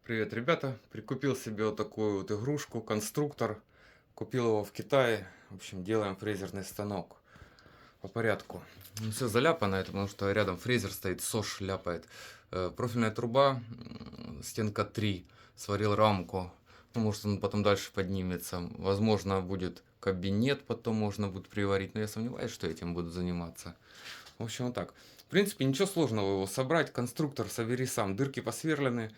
Привет, ребята! Прикупил себе вот такую вот игрушку, конструктор. Купил его в Китае. В общем, делаем фрезерный станок. По порядку. Все заляпано, это потому что рядом фрезер стоит, СОЖ ляпает. Профильная труба, стенка 3. Сварил рамку. Ну, может, он потом дальше поднимется. Возможно, будет кабинет, потом можно будет приварить. Но я сомневаюсь, что этим буду заниматься. В общем, вот так. В принципе, ничего сложного его собрать. Конструктор собери сам. Дырки посверлены.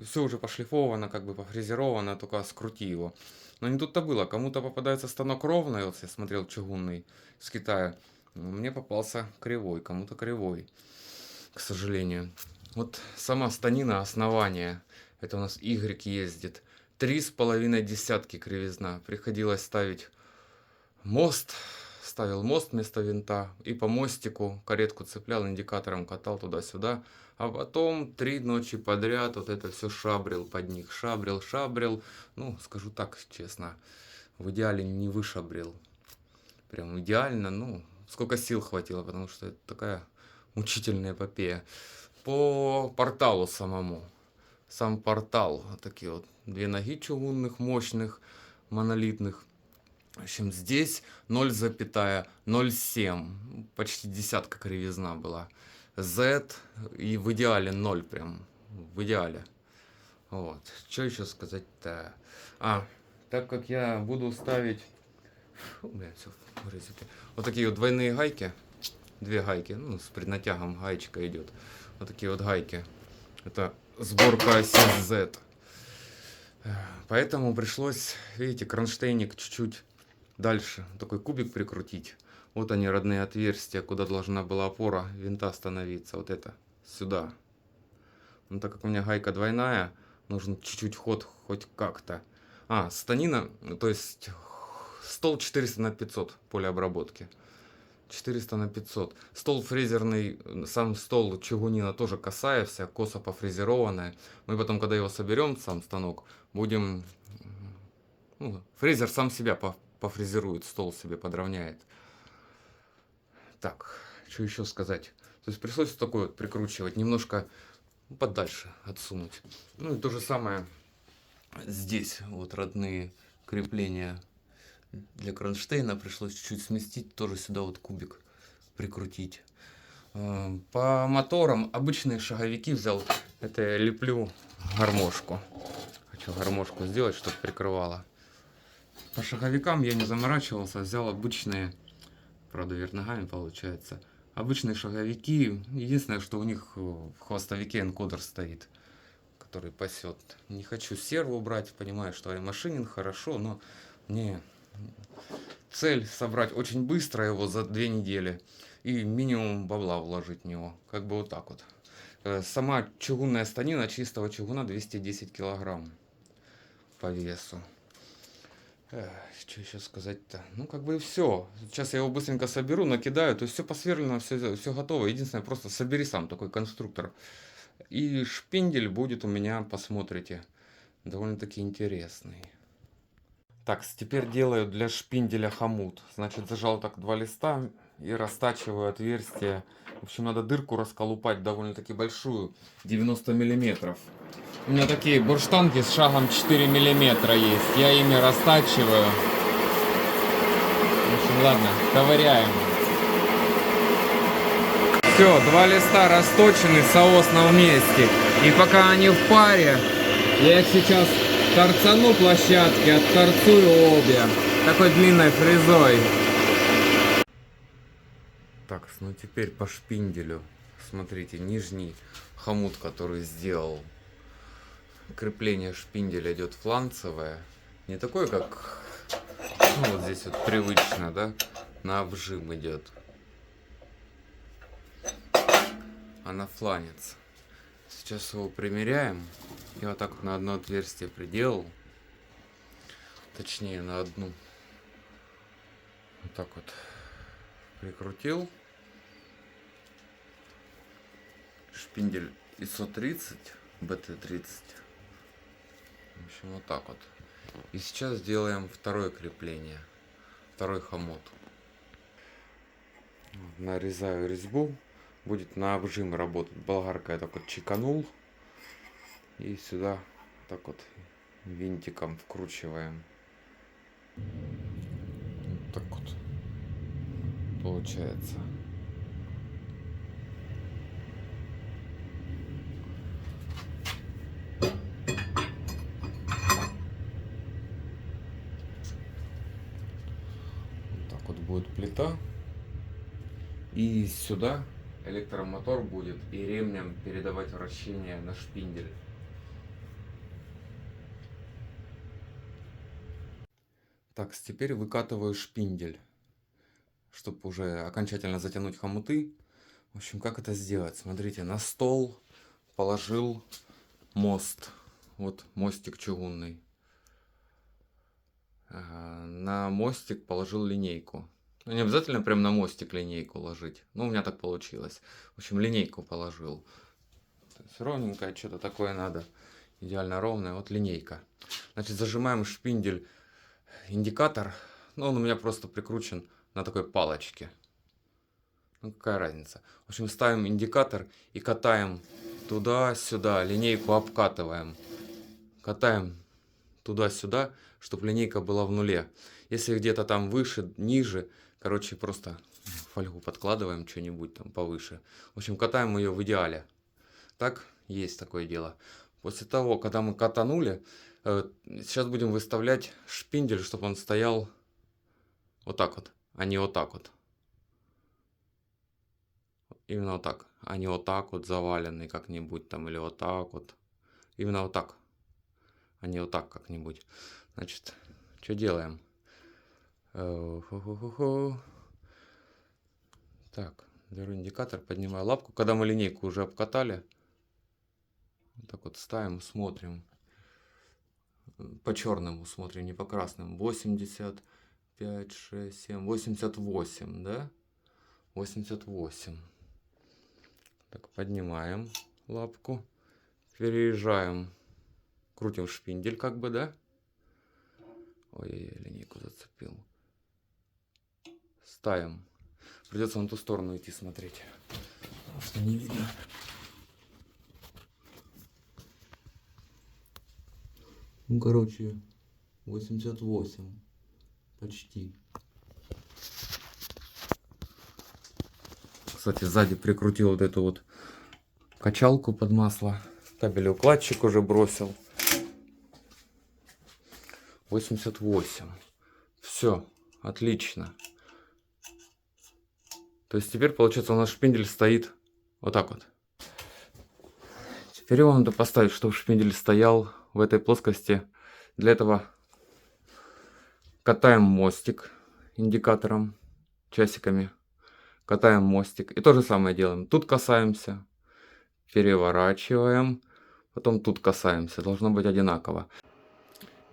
Все уже пошлифовано, как бы пофрезеровано, только скрути его. Но не тут-то было. Кому-то попадается станок ровный, вот я смотрел чугунный с Китая. Мне попался кривой, кому-то кривой, к сожалению. Вот сама станина основания, это у нас Y ездит. 3,5 кривизна. Приходилось ставить мост. Ставил мост вместо винта и по мостику каретку цеплял, индикатором катал туда-сюда. А потом 3 ночи подряд вот это все шабрил под них. Шабрил. Ну, скажу так честно, в идеале не вышабрил. Прям идеально, ну, сколько сил хватило, потому что это такая мучительная эпопея. По порталу самому. Сам портал, вот такие вот 2 ноги чугунных, мощных, монолитных. В общем, здесь 0,07, почти десятка кривизна была. Z и в идеале 0 прям, в идеале. Вот, что еще сказать-то? Так как я буду ставить, вот такие вот двойные гайки, 2 гайки, ну, с преднатягом гаечка идет. Вот такие вот гайки. Это сборка оси Z. Поэтому пришлось, видите, кронштейник чуть-чуть дальше, такой кубик прикрутить. Вот они, родные отверстия, куда должна была опора винта становиться. Вот это, сюда. Но так как у меня гайка двойная, нужен чуть-чуть ход хоть как-то. Станина, то есть стол 400 на 500 поле обработки. 400 на 500. Стол фрезерный, сам стол чугунина тоже косая, вся косо пофрезерованная. Мы потом, когда его соберем, сам станок, будем... Ну, фрезер сам себя пофрезерует, стол себе подровняет. Так, что еще сказать? То есть пришлось такое вот прикручивать, немножко подальше отсунуть. Ну и то же самое здесь, вот родные крепления для кронштейна пришлось чуть-чуть сместить, тоже сюда вот кубик прикрутить. По моторам обычные шаговики взял, это я леплю гармошку. Хочу гармошку сделать, чтобы прикрывала. По шаговикам я не заморачивался, взял обычные, правда вверх ногами получается, обычные шаговики. Единственное, что у них в хвостовике энкодер стоит, который пасет. Не хочу серву брать, понимаю, что машинин хорошо, но мне цель собрать очень быстро его за 2 недели и минимум бабла вложить в него, как бы вот так вот. Сама чугунная станина чистого чугуна 210 килограмм по весу. Что еще сказать-то? Ну, как бы и все. Сейчас я его быстренько соберу, накидаю. То есть все посверлено, все готово. Единственное, просто собери сам такой конструктор. И шпиндель будет у меня, посмотрите, довольно-таки интересный. Так, теперь делаю для шпинделя хомут. Значит, зажал так 2 листа и растачиваю отверстие. В общем, надо дырку расколупать довольно-таки большую, 90 миллиметров. У меня такие бурштанки с шагом 4 миллиметра есть. Я ими растачиваю. В общем, ладно, ковыряем. Все, 2 листа расточены соосно вместе. И пока они в паре, я их сейчас торцану площадки, отторцую обе. Такой длинной фрезой. Так, ну теперь по шпинделю. Смотрите, нижний хомут, который сделал. Крепление шпинделя идет фланцевое. Не такое, как ну, вот здесь вот привычно, да? На обжим идет. А на фланец. Сейчас его примеряем. Я вот так вот на одно отверстие приделал. Точнее, на одну. Вот так вот прикрутил. Шпиндель ИСО-30, БТ-30. В общем, вот так вот. И сейчас сделаем второе крепление. Второй хомут. Нарезаю резьбу. Будет на обжим работать. Болгаркой я так вот чеканул. И сюда так вот винтиком вкручиваем. Вот так вот получается. Вот так вот будет плита. И сюда электромотор будет и ремнем передавать вращение на шпиндель. Так, теперь выкатываю шпиндель, чтобы уже окончательно затянуть хомуты. В общем, как это сделать? Смотрите, на стол положил мост. Вот мостик чугунный. На мостик положил линейку. Ну, не обязательно прям на мостик линейку ложить. Ну, у меня так получилось. В общем, линейку положил. То есть ровненькое, что-то такое надо. Идеально ровное. Вот линейка. Значит, зажимаем шпиндель, индикатор. Ну, он у меня просто прикручен на такой палочке. Ну, какая разница. В общем, ставим индикатор и катаем туда-сюда. Линейку обкатываем. Катаем туда-сюда, чтобы линейка была в нуле. Если где-то там выше, ниже, короче, просто фольгу подкладываем что-нибудь там повыше. В общем, катаем ее в идеале. Так, есть такое дело. После того, когда мы катанули, сейчас будем выставлять шпиндель, чтобы он стоял вот так вот, а не вот так вот. Именно вот так, а не вот так вот заваленный как-нибудь там, или вот так вот. Именно вот так, а не вот так как-нибудь. Значит, что делаем? Так, беру индикатор, поднимаю лапку. Когда мы линейку уже обкатали, вот так вот ставим, смотрим. По черному смотрим, не по красным. 85, 6, 7, 88, да? 88. Так, поднимаем лапку. Переезжаем. Крутим шпиндель как бы, да? Ой, линейку зацепил. Ставим. Придется на ту сторону идти смотреть, потому что не видно. Ну, короче, 88. Почти. Кстати, сзади прикрутил вот эту вот качалку под масло. Кабелеукладчик уже бросил. 88. Все, отлично. То есть теперь, получается, у нас шпиндель стоит вот так вот. Теперь его надо поставить, чтобы шпиндель стоял в этой плоскости. Для этого катаем мостик индикатором, часиками. Катаем мостик. И то же самое делаем. Тут касаемся, переворачиваем, потом тут касаемся. Должно быть одинаково.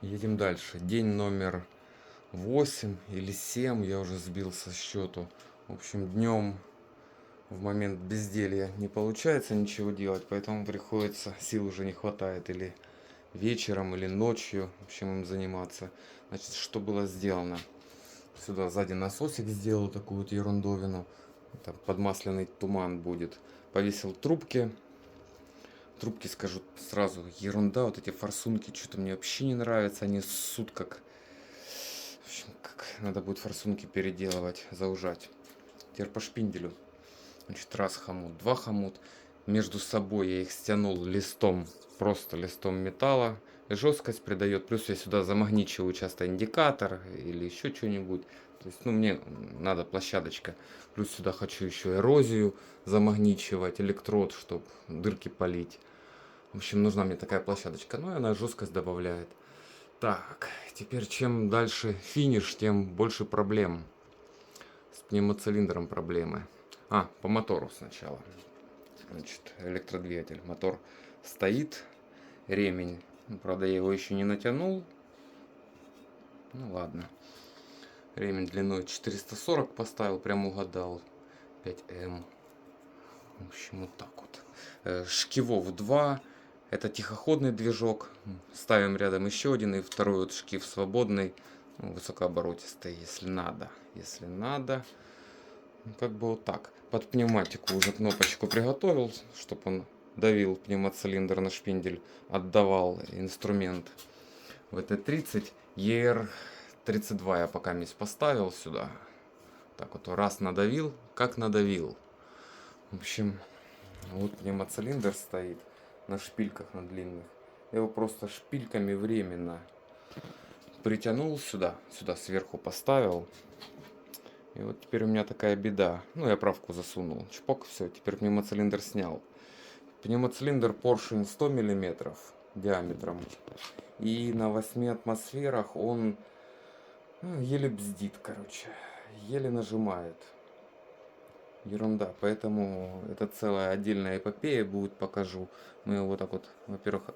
Едем дальше. День номер 8 или 7, я уже сбился с счету. В общем, днем в момент безделья не получается ничего делать, поэтому приходится, сил уже не хватает, или вечером, или ночью, в общем, им заниматься. Значит, что было сделано? Сюда сзади насосик сделал такую вот ерундовину. Это подмасляный туман будет. Повесил трубки. Трубки, скажу сразу, ерунда. Вот эти форсунки что-то мне вообще не нравятся. Они ссут как... В общем, как надо будет форсунки переделывать, заужать. Теперь по шпинделю. Значит, раз хомут, два хомут. Между собой я их стянул листом, просто листом металла. Жесткость придает. Плюс я сюда замагничиваю часто индикатор или еще что-нибудь. То есть, ну, мне надо площадочка. Плюс сюда хочу еще эрозию замагничивать, электрод, чтобы дырки полить. В общем, нужна мне такая площадочка. Ну и она жесткость добавляет. Так, теперь чем дальше финиш, тем больше проблем. С пневмоцилиндром проблемы. По мотору сначала. Значит, электродвигатель. Мотор стоит. Ремень. Правда, я его еще не натянул. Ну ладно. Ремень длиной 440 поставил. Прям угадал. 5М. В общем, вот так вот. Шкивов 2. Это тихоходный движок. Ставим рядом еще один. И второй вот шкив свободный. Высокооборотистый, если надо. Если надо. Как бы вот так. Под пневматику уже кнопочку приготовил, чтобы он давил пневмоцилиндр на шпиндель, отдавал инструмент. ВТ-30, ER-32 я пока поставил сюда. Так вот, раз надавил, как надавил. В общем, вот пневмоцилиндр стоит на шпильках, на длинных. Я его просто шпильками временно притянул сюда, сверху поставил. И вот теперь у меня такая беда. Ну, я правку засунул. Чпок, все, теперь пневмоцилиндр снял. Пневмоцилиндр поршень 100 мм диаметром. И на 8 атмосферах он еле бздит, короче. Еле нажимает. Ерунда. Поэтому это целая отдельная эпопея будет, покажу. Мы его вот так вот, во-первых,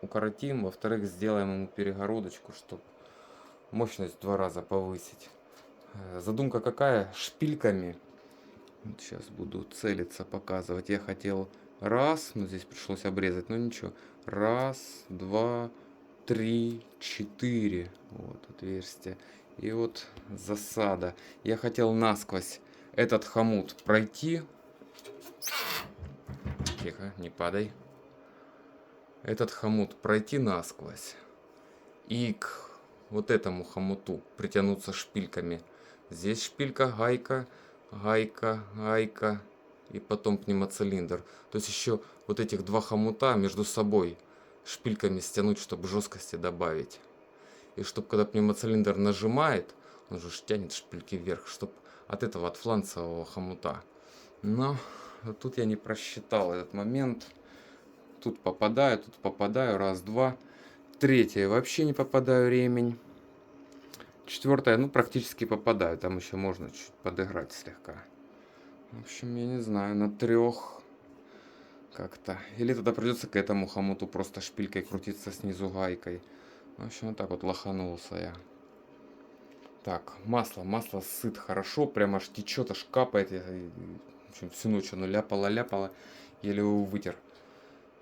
укоротим. Во-вторых, сделаем ему перегородочку, чтобы мощность в 2 раза повысить. Задумка какая? Шпильками. Вот сейчас буду целиться, показывать. Я хотел раз, но здесь пришлось обрезать, но ничего. Раз, два, три, 4. Вот отверстие. И вот засада. Я хотел насквозь этот хомут пройти. Тихо, не падай. Этот хомут пройти насквозь. И к вот этому хомуту притянуться шпильками. Здесь шпилька, гайка, гайка, гайка. И потом пневмоцилиндр. То есть еще вот этих 2 хомута между собой шпильками стянуть, чтобы жесткости добавить. И чтобы когда пневмоцилиндр нажимает, он же тянет шпильки вверх, чтобы от этого, от фланцевого хомута. Но тут я не просчитал этот момент. Тут попадаю, раз, два. Третье, вообще не попадаю ремень. Четвертое, ну практически попадаю. Там еще можно чуть подыграть слегка. В общем, я не знаю, на 3 как-то. Или тогда придется к этому хомуту просто шпилькой крутиться снизу гайкой. В общем, вот так вот лоханулся я. Так, масло сыт хорошо, прям аж течет, аж капает. В общем, всю ночь оно ляпало, еле его вытер.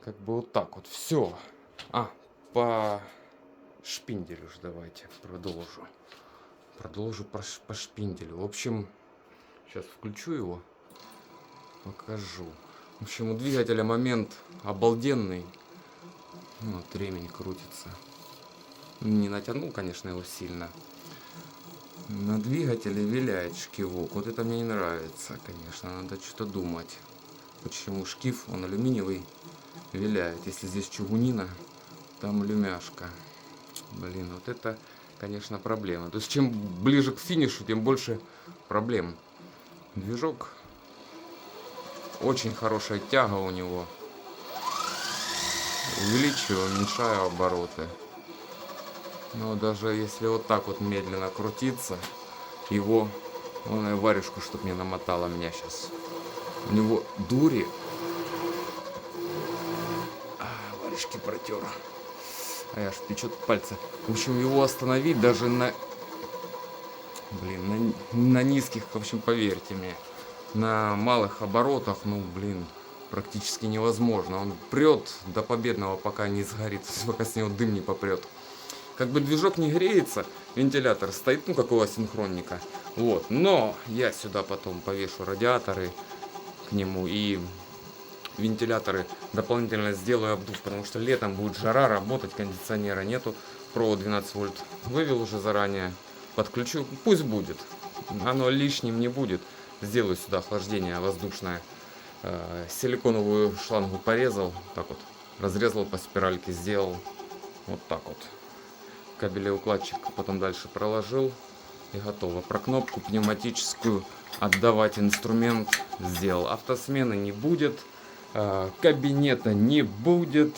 Как бы вот так вот, все. По шпинделю же давайте продолжу. Продолжу по шпинделю. В общем, сейчас включу его, покажу. В общем, у двигателя момент обалденный. Вот ремень крутится. Не натянул, конечно, его сильно. На двигателе виляет шкивок. Вот это мне не нравится, конечно. Надо что-то думать. Почему шкив, он алюминиевый, виляет. Если здесь чугунина, там алюмяшка. Блин, вот это, конечно, проблема. То есть, чем ближе к финишу, тем больше проблем. Движок. Очень хорошая тяга у него. Увеличиваю, уменьшаю обороты. Но даже если вот так вот медленно крутиться, его, вон и варежку, чтобы не намотала меня сейчас. У него дури. Варежки протер. А я аж печет пальцы. В общем, его остановить даже на низких, в общем, поверьте мне, на малых оборотах, ну, блин, практически невозможно. Он прет до победного, пока не сгорит, пока с него дым не попрет. Как бы движок не греется, вентилятор стоит, ну, как у асинхронника. Вот, но я сюда потом повешу радиаторы к нему и вентиляторы дополнительно сделаю обдув, потому что летом будет жара, работать кондиционера нету. Провод 12 вольт вывел уже заранее, подключу, пусть будет, оно лишним не будет. Сделаю сюда охлаждение воздушное. Силиконовую шлангу порезал, так вот, разрезал по спиральке, сделал вот так вот. Кабелеукладчик потом дальше проложил и готово. Про кнопку пневматическую отдавать инструмент сделал. Автосмены не будет, кабинета не будет,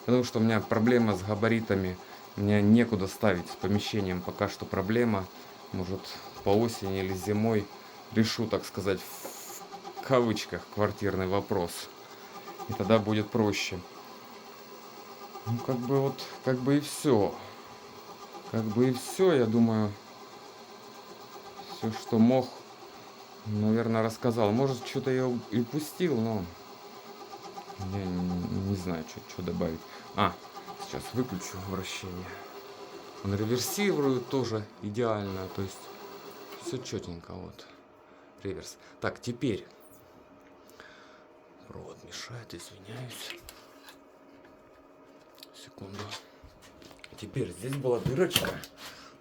потому что у меня проблема с габаритами. Мне некуда ставить, с помещением пока что проблема. Может, по осени или зимой решу, так сказать, в кавычках, квартирный вопрос. И тогда будет проще. Ну, как бы и все. Я думаю, все, что мог, наверное, рассказал. Может, что-то я и упустил, но я не знаю, что добавить. Сейчас выключу вращение. Он реверсирует тоже идеально, то есть все четенько, вот, реверс. Так, теперь Провод мешает, извиняюсь. Секунду. Теперь здесь была дырочка.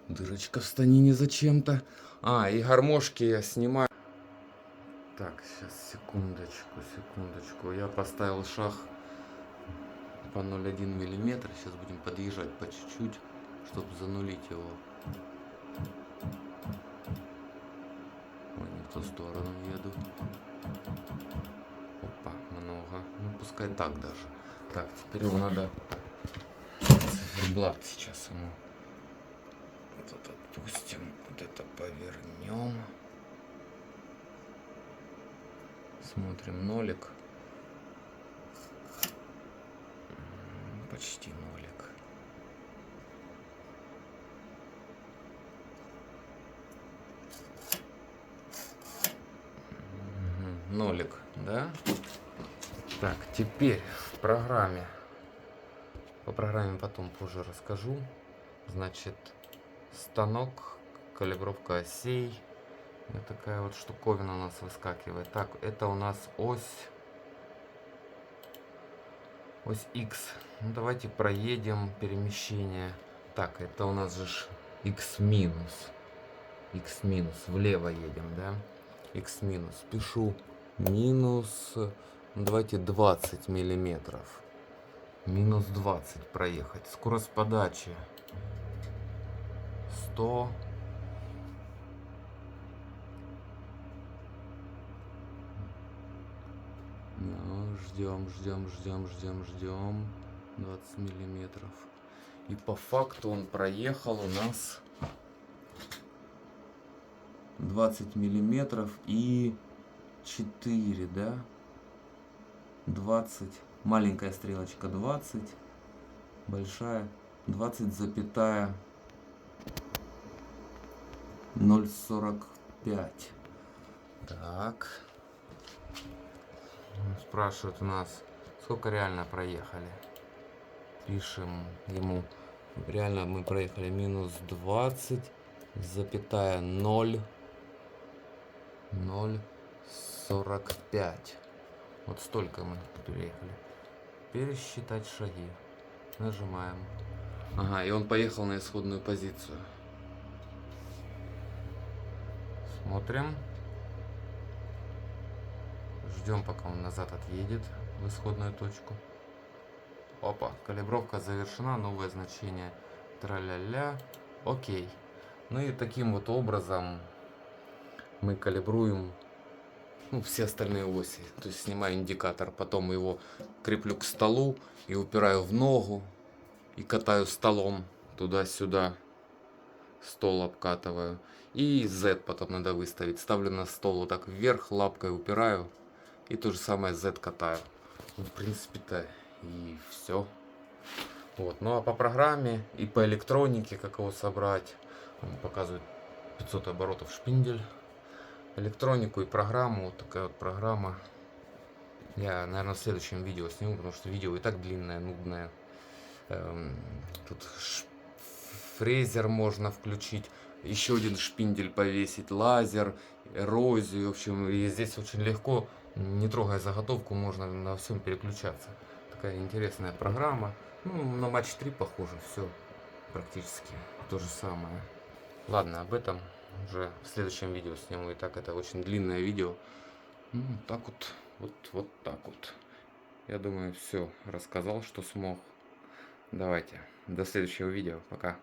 Дырочка в станине зачем-то. И гармошки я снимаю. Так, сейчас, секундочку. Я поставил шаг по 0,1 миллиметр. Сейчас будем подъезжать по чуть-чуть, чтобы занулить его. Ой, не в ту сторону еду. Опа, много. Ну, пускай так даже. Так, теперь его надо... Циферблат сейчас ему. Вот это отпустим. Вот это повернем. Смотрим нолик. Почти нолик. Нолик, да? Так, теперь в программе. По программе потом позже расскажу. Значит, станок, калибровка осей. Вот такая вот штуковина у нас выскакивает. Так, это у нас ось X. Ну, давайте проедем перемещение. Так, это у нас же X минус. X минус. Влево едем, да? X минус. Пишу минус. Ну, давайте 20 миллиметров. Минус 20 проехать. Скорость подачи 100. Ждем 20 миллиметров. И по факту он проехал у нас 20 миллиметров и 4, да? 20. Маленькая стрелочка 20. Большая 20,045. Так. Спрашивают у нас, сколько реально проехали. Пишем ему, реально мы проехали минус 20,045. Вот столько мы переехали. Пересчитать шаги. Нажимаем. Ага, и он поехал на исходную позицию. Смотрим. Ждем, пока он назад отъедет в исходную точку. Опа, калибровка завершена, новое значение. Тра-ля-ля. Окей. Ну и таким вот образом мы калибруем, ну, все остальные оси. То есть снимаю индикатор, потом его креплю к столу и упираю в ногу и катаю столом туда-сюда. Стол обкатываю. И Z потом надо выставить. Ставлю на стол вот так вверх, лапкой упираю. И то же самое Z катаю. Ну, в принципе-то и все. Вот. Ну а по программе и по электронике, как его собрать, он показывает 500 оборотов шпиндель. Электронику и программу. Вот такая вот программа. Я, наверное, в следующем видео сниму, потому что видео и так длинное, нудное. Тут фрезер можно включить, еще один шпиндель повесить, лазер, эрозию. В общем, и здесь очень легко, не трогая заготовку, можно на всем переключаться. Такая интересная программа. Ну, на Матч 3 похоже, все практически то же самое. Ладно, об этом уже в следующем видео сниму. И так это очень длинное видео. Ну, так вот так вот. Я думаю, все рассказал, что смог. Давайте, до следующего видео. Пока.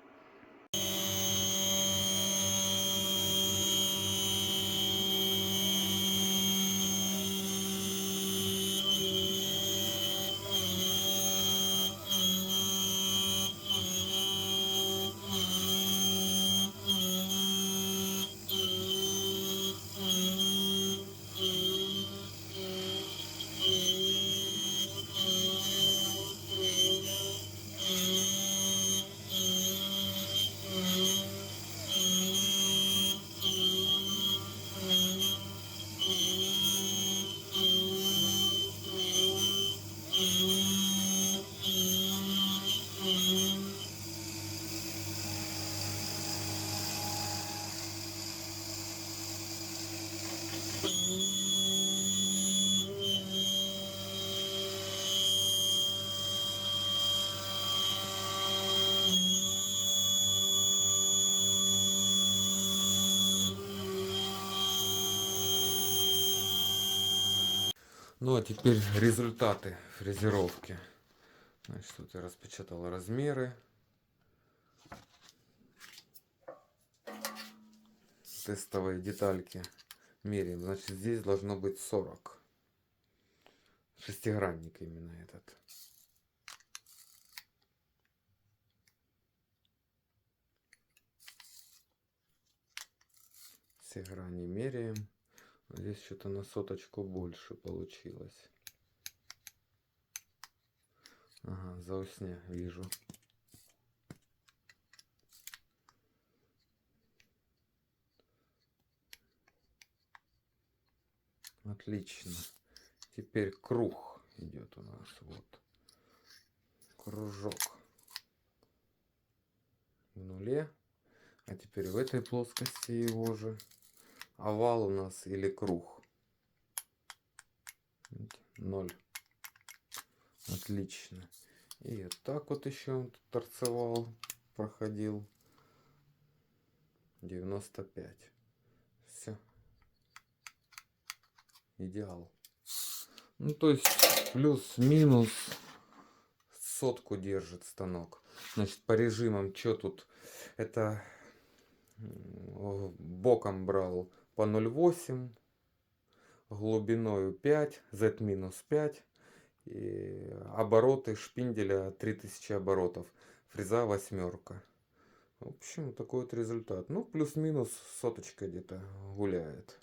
Ну а теперь результаты фрезеровки. Значит, тут я распечатал размеры. Тестовые детальки меряем. Значит, здесь должно быть 40. Шестигранник именно этот. Все грани меряем. Здесь что-то на соточку больше получилось. Ага, заусня вижу. Отлично. Теперь круг идет у нас. Вот. Кружок в нуле. А теперь в этой плоскости его же. Овал у нас или круг. 0. Отлично. И вот так вот еще он торцевал, проходил. 95. Все. Идеал. Ну, то есть плюс-минус сотку держит станок. Значит, по режимам, что тут? Это боком брал по 0,8, глубиною 5, z минус 5. И обороты шпинделя 3000 оборотов. Фреза 8. В общем, такой вот результат. Ну, плюс-минус соточка где-то гуляет.